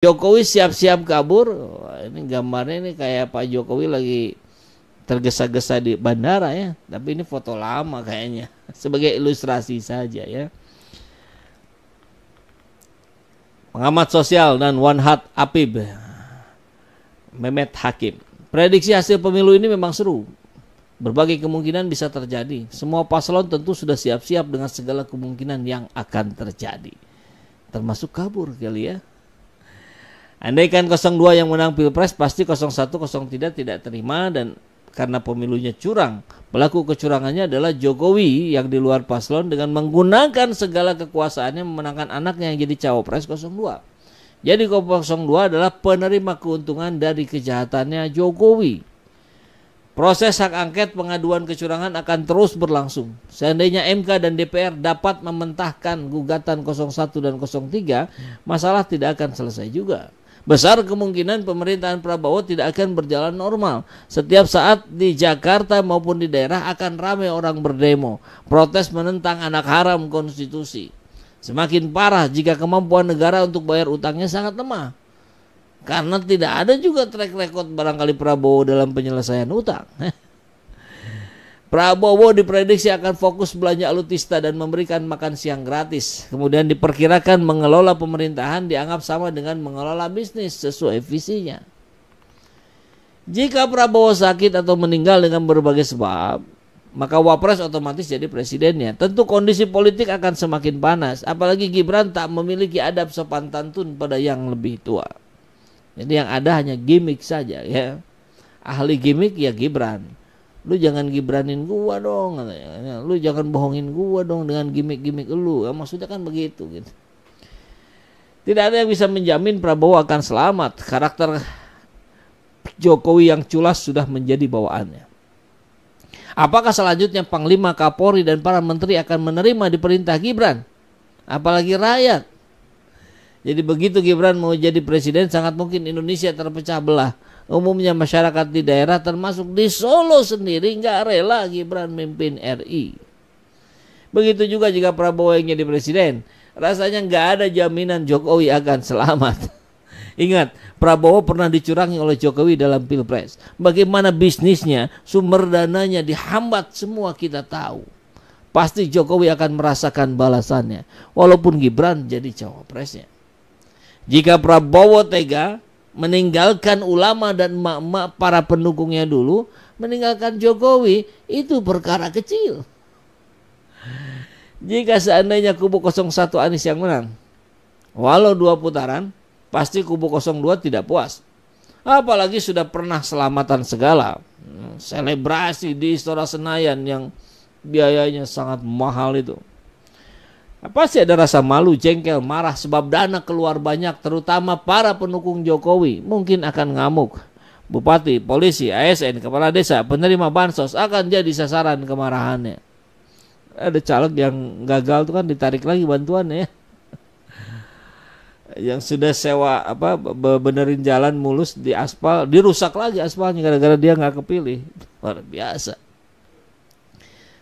Jokowi siap-siap kabur. Wah, ini gambarnya ini kayak Pak Jokowi lagi tergesa-gesa di bandara ya. Tapi ini foto lama kayaknya. Sebagai ilustrasi saja ya. Pengamat sosial dan One Hat Apib, Mehmet Hakim. Prediksi hasil pemilu ini memang seru. Berbagai kemungkinan bisa terjadi. Semua paslon tentu sudah siap-siap dengan segala kemungkinan yang akan terjadi. Termasuk kabur kali ya. Andaikan 02 yang menang Pilpres, pasti 01, 03 tidak terima, dan karena pemilunya curang. Pelaku kecurangannya adalah Jokowi yang di luar paslon dengan menggunakan segala kekuasaannya memenangkan anaknya yang jadi cawapres 02. Jadi 02 adalah penerima keuntungan dari kejahatannya Jokowi. Proses hak angket pengaduan kecurangan akan terus berlangsung. Seandainya MK dan DPR dapat mementahkan gugatan 01 dan 03, masalah tidak akan selesai juga. Besar kemungkinan pemerintahan Prabowo tidak akan berjalan normal. Setiap saat di Jakarta maupun di daerah akan ramai orang berdemo, protes menentang anak haram konstitusi. Semakin parah jika kemampuan negara untuk bayar utangnya sangat lemah. Karena tidak ada juga track record barangkali Prabowo dalam penyelesaian utang. Prabowo diprediksi akan fokus belanja alutsista dan memberikan makan siang gratis. Kemudian diperkirakan mengelola pemerintahan dianggap sama dengan mengelola bisnis sesuai visinya. Jika Prabowo sakit atau meninggal dengan berbagai sebab, maka Wapres otomatis jadi presidennya. Tentu kondisi politik akan semakin panas. Apalagi Gibran tak memiliki adab sopan santun pada yang lebih tua. Jadi yang ada hanya gimmick saja ya. Ahli gimmick ya Gibran. Lu jangan gibranin gua dong, katanya. Lu jangan bohongin gua dong dengan gimmick-gimmick lu. Ya, maksudnya kan begitu gitu. Tidak ada yang bisa menjamin Prabowo akan selamat. Karakter Jokowi yang culas sudah menjadi bawaannya. Apakah selanjutnya Panglima, Kapolri dan para menteri akan menerima diperintah Gibran? Apalagi rakyat. Jadi begitu Gibran mau jadi presiden, sangat mungkin Indonesia terpecah belah. Umumnya masyarakat di daerah termasuk di Solo sendiri nggak rela Gibran memimpin RI. Begitu juga jika Prabowo yang jadi presiden, rasanya nggak ada jaminan Jokowi akan selamat. Ingat, Prabowo pernah dicurangi oleh Jokowi dalam Pilpres. Bagaimana bisnisnya, sumber dananya dihambat semua kita tahu. Pasti Jokowi akan merasakan balasannya, walaupun Gibran jadi cawapresnya. Jika Prabowo tega meninggalkan ulama dan emak-emak para pendukungnya dulu, meninggalkan Jokowi, itu perkara kecil. Jika seandainya kubu 01 Anies yang menang, walau 2 putaran, pasti kubu 02 tidak puas. Apalagi sudah pernah selamatan segala, selebrasi di Istora Senayan yang biayanya sangat mahal itu. Pasti ada rasa malu, jengkel, marah sebab dana keluar banyak, terutama para pendukung Jokowi mungkin akan ngamuk. Bupati, polisi, ASN, kepala desa, penerima bansos akan jadi sasaran kemarahannya. Ada caleg yang gagal tuh kan ditarik lagi bantuannya ya. Yang sudah sewa benerin jalan mulus di aspal, dirusak lagi aspalnya gara-gara dia nggak kepilih. Luar biasa.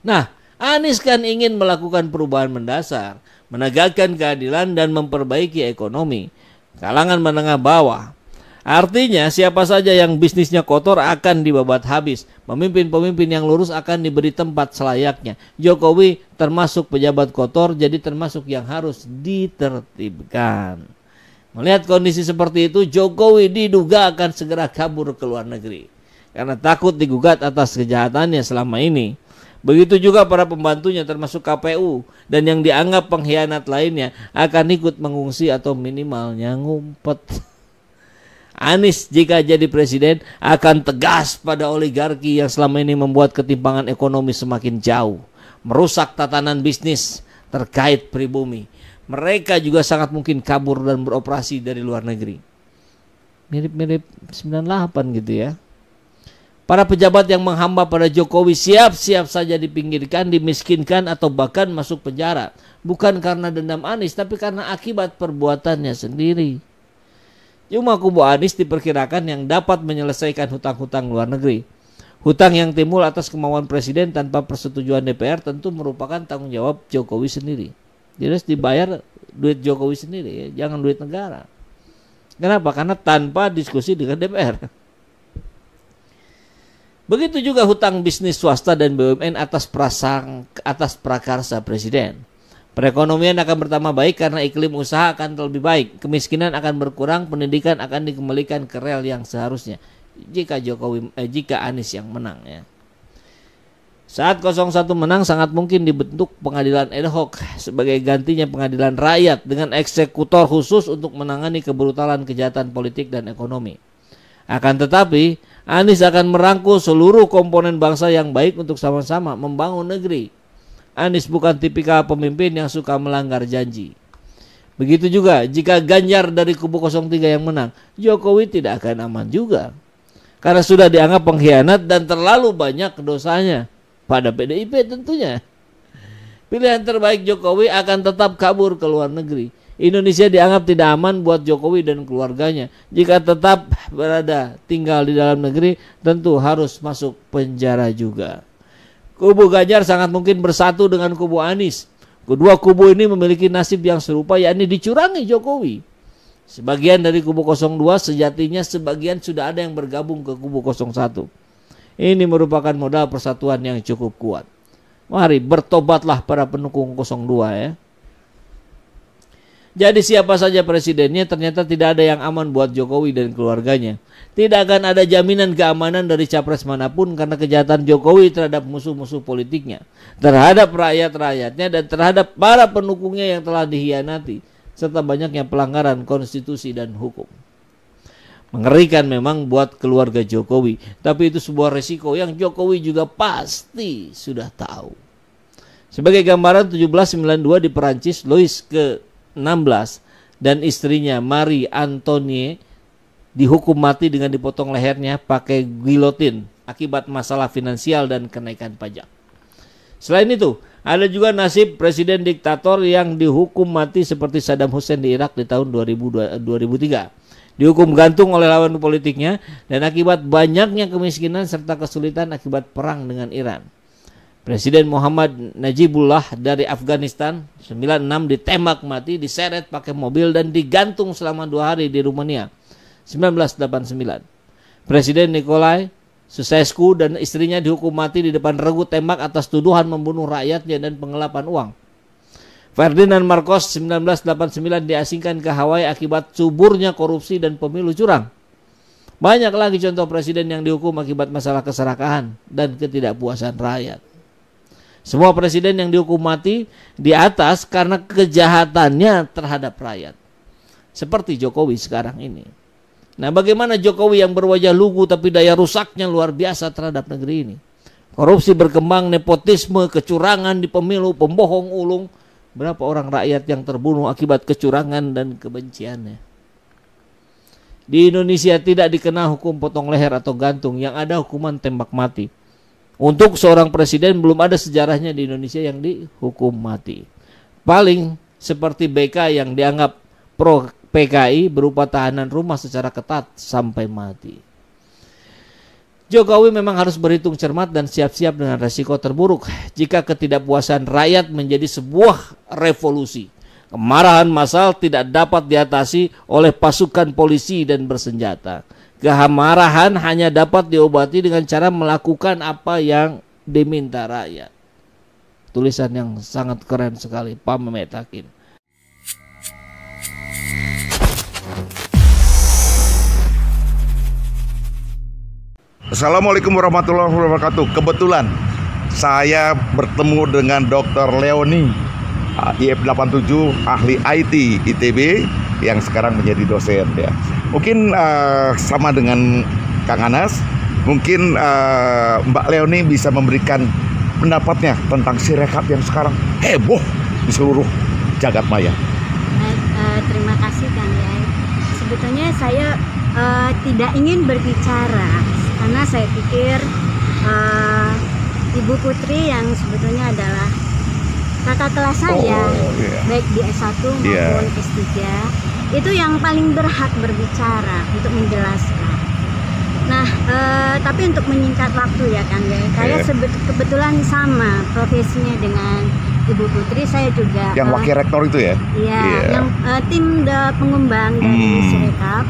Nah, Anies kan ingin melakukan perubahan mendasar, menegakkan keadilan dan memperbaiki ekonomi kalangan menengah bawah. Artinya siapa saja yang bisnisnya kotor akan dibabat habis. Pemimpin-pemimpin yang lurus akan diberi tempat selayaknya. Jokowi termasuk pejabat kotor, jadi termasuk yang harus ditertibkan. Melihat kondisi seperti itu, Jokowi diduga akan segera kabur ke luar negeri karena takut digugat atas kejahatannya selama ini. Begitu juga para pembantunya termasuk KPU dan yang dianggap pengkhianat lainnya akan ikut mengungsi atau minimalnya ngumpet. Anies jika jadi presiden akan tegas pada oligarki yang selama ini membuat ketimpangan ekonomi semakin jauh, merusak tatanan bisnis terkait pribumi. Mereka juga sangat mungkin kabur dan beroperasi dari luar negeri. Mirip-mirip 98 gitu ya. Para pejabat yang menghamba pada Jokowi siap-siap saja dipinggirkan, dimiskinkan, atau bahkan masuk penjara. Bukan karena dendam Anies, tapi karena akibat perbuatannya sendiri. Cuma kubu Anies diperkirakan yang dapat menyelesaikan hutang-hutang luar negeri. Hutang yang timbul atas kemauan presiden tanpa persetujuan DPR tentu merupakan tanggung jawab Jokowi sendiri. Jadi harus dibayar duit Jokowi sendiri, ya, jangan duit negara. Kenapa? Karena tanpa diskusi dengan DPR. Begitu juga hutang bisnis swasta dan BUMN atas prakarsa Presiden. Perekonomian akan bertambah baik karena iklim usaha akan lebih baik. Kemiskinan akan berkurang, pendidikan akan dikembalikan ke rel yang seharusnya. Jika Anies yang menang ya. Saat 01 menang sangat mungkin dibentuk pengadilan ad hoc sebagai gantinya pengadilan rakyat dengan eksekutor khusus untuk menangani kebrutalan kejahatan politik dan ekonomi. Akan tetapi, Anies akan merangkul seluruh komponen bangsa yang baik untuk sama-sama membangun negeri. Anies bukan tipikal pemimpin yang suka melanggar janji. Begitu juga jika Ganjar dari kubu 03 yang menang, Jokowi tidak akan aman juga. Karena sudah dianggap pengkhianat dan terlalu banyak dosanya. Pada PDIP tentunya. Pilihan terbaik Jokowi akan tetap kabur ke luar negeri. Indonesia dianggap tidak aman buat Jokowi dan keluarganya. Jika tetap berada tinggal di dalam negeri, tentu harus masuk penjara juga. Kubu Ganjar sangat mungkin bersatu dengan kubu Anies. Kedua kubu ini memiliki nasib yang serupa, yakni dicurangi Jokowi. Sebagian dari kubu 02 sejatinya sebagian sudah ada yang bergabung ke kubu 01. Ini merupakan modal persatuan yang cukup kuat. Mari bertobatlah para pendukung 02 ya. Jadi siapa saja presidennya ternyata tidak ada yang aman buat Jokowi dan keluarganya. Tidak akan ada jaminan keamanan dari capres manapun karena kejahatan Jokowi terhadap musuh-musuh politiknya, terhadap rakyat-rakyatnya dan terhadap para pendukungnya yang telah dihianati, serta banyaknya pelanggaran konstitusi dan hukum. Mengerikan memang buat keluarga Jokowi, tapi itu sebuah resiko yang Jokowi juga pasti sudah tahu. Sebagai gambaran 1792 di Perancis, Louis ke-16 dan istrinya Marie Antoinette dihukum mati dengan dipotong lehernya pakai gilotin akibat masalah finansial dan kenaikan pajak. Selain itu, ada juga nasib presiden diktator yang dihukum mati seperti Saddam Hussein di Irak di tahun 2003. Dihukum gantung oleh lawan politiknya dan akibat banyaknya kemiskinan serta kesulitan akibat perang dengan Iran. Presiden Muhammad Najibullah dari Afghanistan 96 ditembak mati, diseret pakai mobil dan digantung selama 2 hari di Rumania 1989. Presiden Nicolae Ceausescu dan istrinya dihukum mati di depan regu tembak atas tuduhan membunuh rakyatnya dan pengelapan uang. Ferdinand Marcos 1989 diasingkan ke Hawaii akibat suburnya korupsi dan pemilu curang. Banyak lagi contoh presiden yang dihukum akibat masalah keserakahan dan ketidakpuasan rakyat. Semua presiden yang dihukum mati di atas karena kejahatannya terhadap rakyat. Seperti Jokowi sekarang ini. Nah, bagaimana Jokowi yang berwajah lugu tapi daya rusaknya luar biasa terhadap negeri ini? Korupsi berkembang, nepotisme, kecurangan di pemilu, pembohong ulung. Berapa orang rakyat yang terbunuh akibat kecurangan dan kebenciannya? Di Indonesia tidak dikenal hukum potong leher atau gantung, yang ada hukuman tembak mati. Untuk seorang presiden belum ada sejarahnya di Indonesia yang dihukum mati. Paling seperti BK yang dianggap pro PKI berupa tahanan rumah secara ketat sampai mati. Jokowi memang harus berhitung cermat dan siap-siap dengan resiko terburuk jika ketidakpuasan rakyat menjadi sebuah revolusi. Kemarahan massal tidak dapat diatasi oleh pasukan polisi dan bersenjata. Kemarahan hanya dapat diobati dengan cara melakukan apa yang diminta rakyat. Tulisan yang sangat keren sekali, Pak Mehmet Hakim. Assalamualaikum warahmatullahi wabarakatuh. Kebetulan saya bertemu dengan Dr. Leoni, IF87, ahli IT ITB yang sekarang menjadi dosen ya. Mungkin sama dengan Kang Anas, mungkin Mbak Leoni bisa memberikan pendapatnya tentang Sirekap yang sekarang heboh di seluruh jagat maya. Terima kasih Kang Yai. Sebetulnya saya tidak ingin berbicara karena saya pikir Ibu Putri yang sebetulnya adalah kakak kelas saya, baik di S1 maupun S3, itu yang paling berhak berbicara untuk menjelaskan. Nah, tapi untuk menyingkat waktu ya Kang Yai, saya kebetulan sama profesinya dengan Ibu Putri, saya juga Yang wakil rektor itu ya? Iya, Iya. yang tim pengembang dari Sirekap.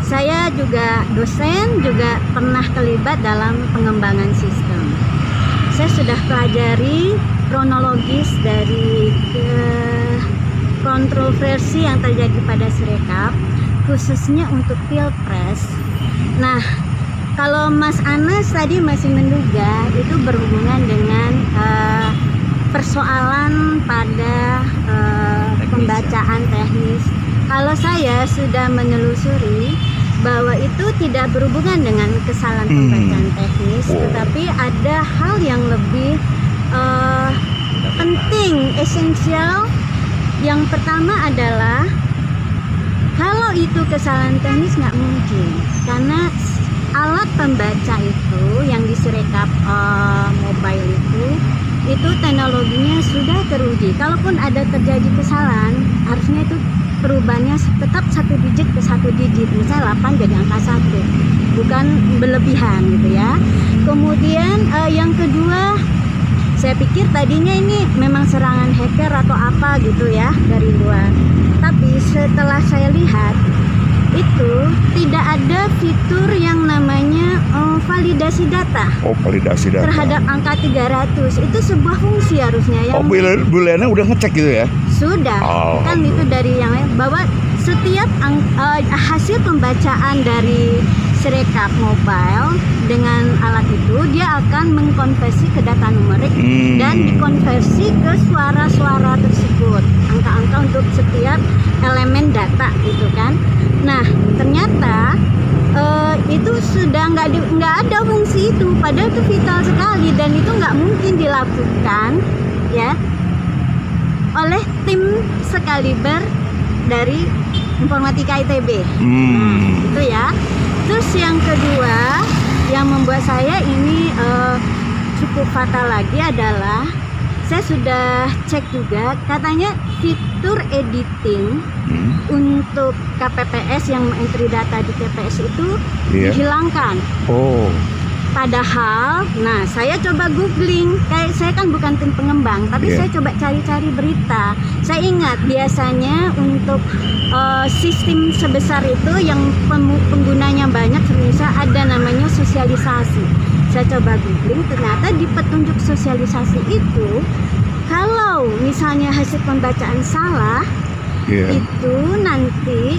Saya juga dosen, juga pernah terlibat dalam pengembangan sistem. Saya sudah pelajari kronologis dari kontroversi yang terjadi pada Sirekap, khususnya untuk Pilpres. Nah, kalau Mas Anas tadi masih menduga itu berhubungan dengan persoalan pada pembacaan teknis. Kalau saya sudah menelusuri bahwa itu tidak berhubungan dengan kesalahan pembacaan teknis, tetapi ada hal yang lebih penting, esensial. Yang pertama adalah kalau itu kesalahan teknis nggak mungkin, karena alat pembaca itu yang di Sirekap mobile itu teknologinya sudah teruji. Kalaupun ada terjadi kesalahan, harusnya itu perubahannya tetap 1 digit ke 1 digit, misalnya 8 jadi angka 1, bukan berlebihan gitu ya. Kemudian yang kedua, saya pikir tadinya ini memang serangan hacker atau apa gitu ya dari luar, tapi setelah saya lihat itu tidak ada fitur yang namanya validasi data. Validasi data terhadap angka 300. Itu sebuah fungsi harusnya yang Bulena udah ngecek gitu ya? Sudah. Kan itu dari yang lain, bahwa setiap hasil pembacaan dari Sirekap mobile dengan alat itu, dia akan mengkonversi ke data numerik dan dikonversi ke suara-suara tersebut, angka-angka untuk setiap elemen data gitu kan. Nah, ternyata itu sudah nggak ada fungsi itu, padahal itu vital sekali dan itu nggak mungkin dilakukan ya oleh tim sekaliber dari Informatika ITB. Nah, itu ya. Terus yang kedua yang membuat saya ini cukup fatal lagi adalah saya sudah cek juga, katanya fitur editing untuk KPPS yang entry data di TPS itu dihilangkan. Padahal, nah saya coba googling, kayak saya kan bukan tim pengembang, tapi saya coba cari-cari berita. Saya ingat biasanya untuk sistem sebesar itu yang penggunanya banyak, misalnya ada namanya sosialisasi. Saya coba googling, ternyata di petunjuk sosialisasi itu, kalau misalnya hasil pembacaan salah, itu nanti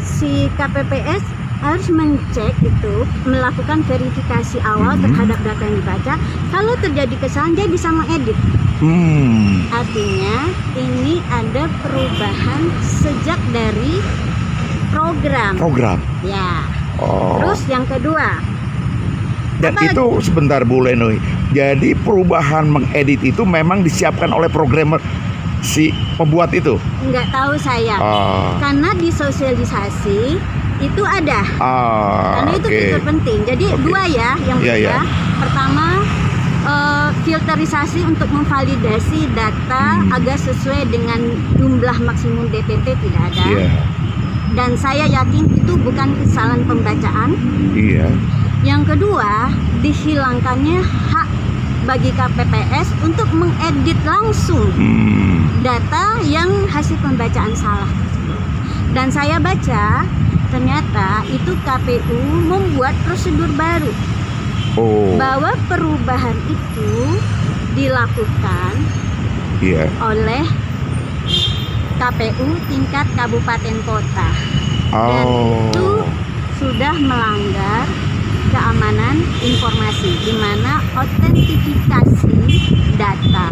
si KPPS harus mencek itu, melakukan verifikasi awal terhadap data yang dibaca. Kalau terjadi kesalahan, dia bisa mengedit. Artinya ini ada perubahan sejak dari program. Ya. Terus yang kedua, dan itu sebentar Bu Lenoy, jadi perubahan mengedit itu memang disiapkan oleh programmer si pembuat itu? Nggak tahu saya, karena di sosialisasi itu ada, karena itu fitur penting. Jadi dua ya yang berbeda. Pertama, filterisasi untuk memvalidasi data agar sesuai dengan jumlah maksimum DPP tidak ada. Dan saya yakin itu bukan kesalahan pembacaan. Yang kedua, dihilangkannya hak bagi KPPS untuk mengedit langsung data yang hasil pembacaan salah. Dan saya baca, ternyata itu KPU membuat prosedur baru bahwa perubahan itu dilakukan oleh KPU tingkat kabupaten kota, dan itu sudah melanggar keamanan informasi, di mana autentifikasi data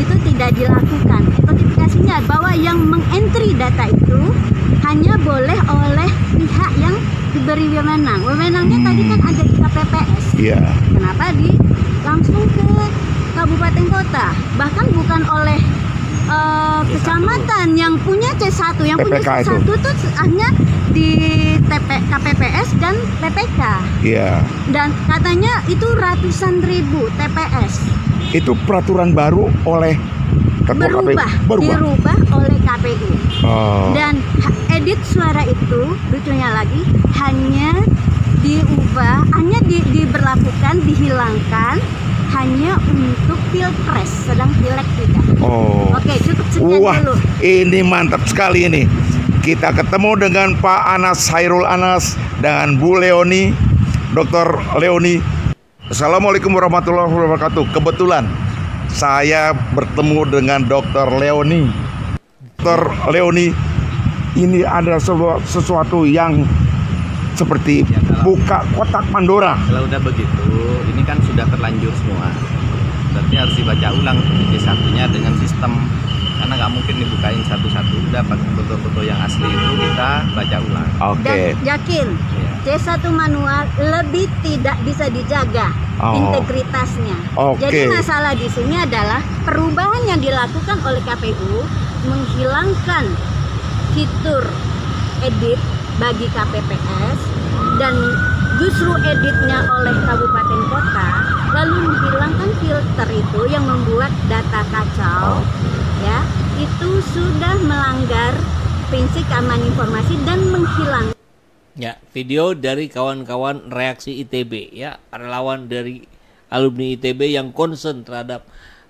itu tidak dilakukan. Autentifikasinya bahwa yang mengentry data itu hanya boleh oleh pihak yang diberi wewenang. Wewenangnya tadi kan ada di KPPS. Kenapa langsung ke kabupaten kota? Bahkan bukan oleh kecamatan yang punya C1, yang punya C1 itu hanya di KPPS dan PPK. Dan katanya itu ratusan ribu TPS. Itu peraturan baru oleh dirubah oleh KPU. Dan edit suara itu lucunya lagi hanya diubah, hanya diberlakukan, dihilangkan hanya untuk pilpres, sedang pileg tidak. Oh. Oke, cukup sekian Wah, dulu. ini mantap sekali ini. Kita ketemu dengan Pak Anas Hairul Anas dengan Bu Leoni, Dr. Leoni. Assalamualaikum warahmatullahi wabarakatuh. Kebetulan saya bertemu dengan Dr. Leoni. Dr. Leoni, ini ada sesuatu yang seperti buka kotak Pandora. Kalau udah begitu, ini kan sudah terlanjur semua. Berarti harus dibaca ulang C1-nya dengan sistem, karena nggak mungkin dibukain satu-satu. Udah pakai foto-foto yang asli itu kita baca ulang. Oke. Dan yakin Ya. C1 manual lebih tidak bisa dijaga integritasnya. Oke. Jadi masalah di sini adalah perubahan yang dilakukan oleh KPU menghilangkan fitur edit bagi KPPS dan justru editnya oleh kabupaten kota, lalu menghilangkan filter itu yang membuat data kacau, ya, itu sudah melanggar prinsip keamanan informasi dan menghilang. Ya, video dari kawan-kawan reaksi ITB, ya, relawan dari alumni ITB yang concern terhadap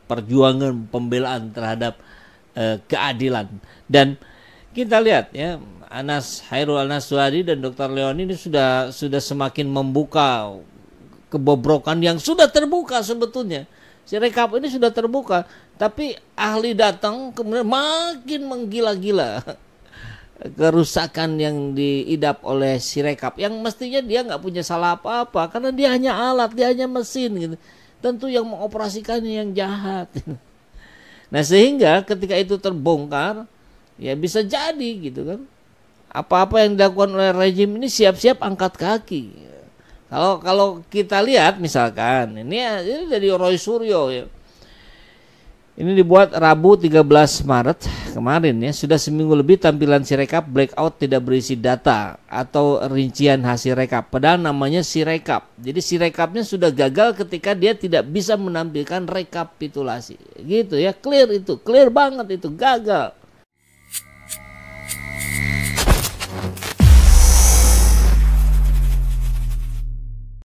perjuangan pembelaan terhadap keadilan. Dan kita lihat ya, Anas Hairul Anas dan Dr. Leoni ini sudah semakin membuka kebobrokan yang sudah terbuka sebetulnya. Sirekap ini sudah terbuka, tapi ahli datang kemudian makin menggila-gila kerusakan yang diidap oleh Sirekap, yang mestinya dia nggak punya salah apa-apa karena dia hanya alat, dia hanya mesin gitu. Tentu yang mengoperasikannya yang jahat. Nah, sehingga ketika itu terbongkar, ya bisa jadi gitu kan, apa-apa yang dilakukan oleh rejim ini siap-siap angkat kaki. Kalau kita lihat misalkan ini dari Roy Suryo ya. Ini dibuat Rabu 13 Maret kemarin ya. Sudah seminggu lebih tampilan Sirekap blackout, tidak berisi data atau rincian hasil rekap. Padahal namanya Sirekap. Jadi Sirekapnya sudah gagal ketika dia tidak bisa menampilkan rekapitulasi. Gitu ya, clear itu, clear banget itu, gagal.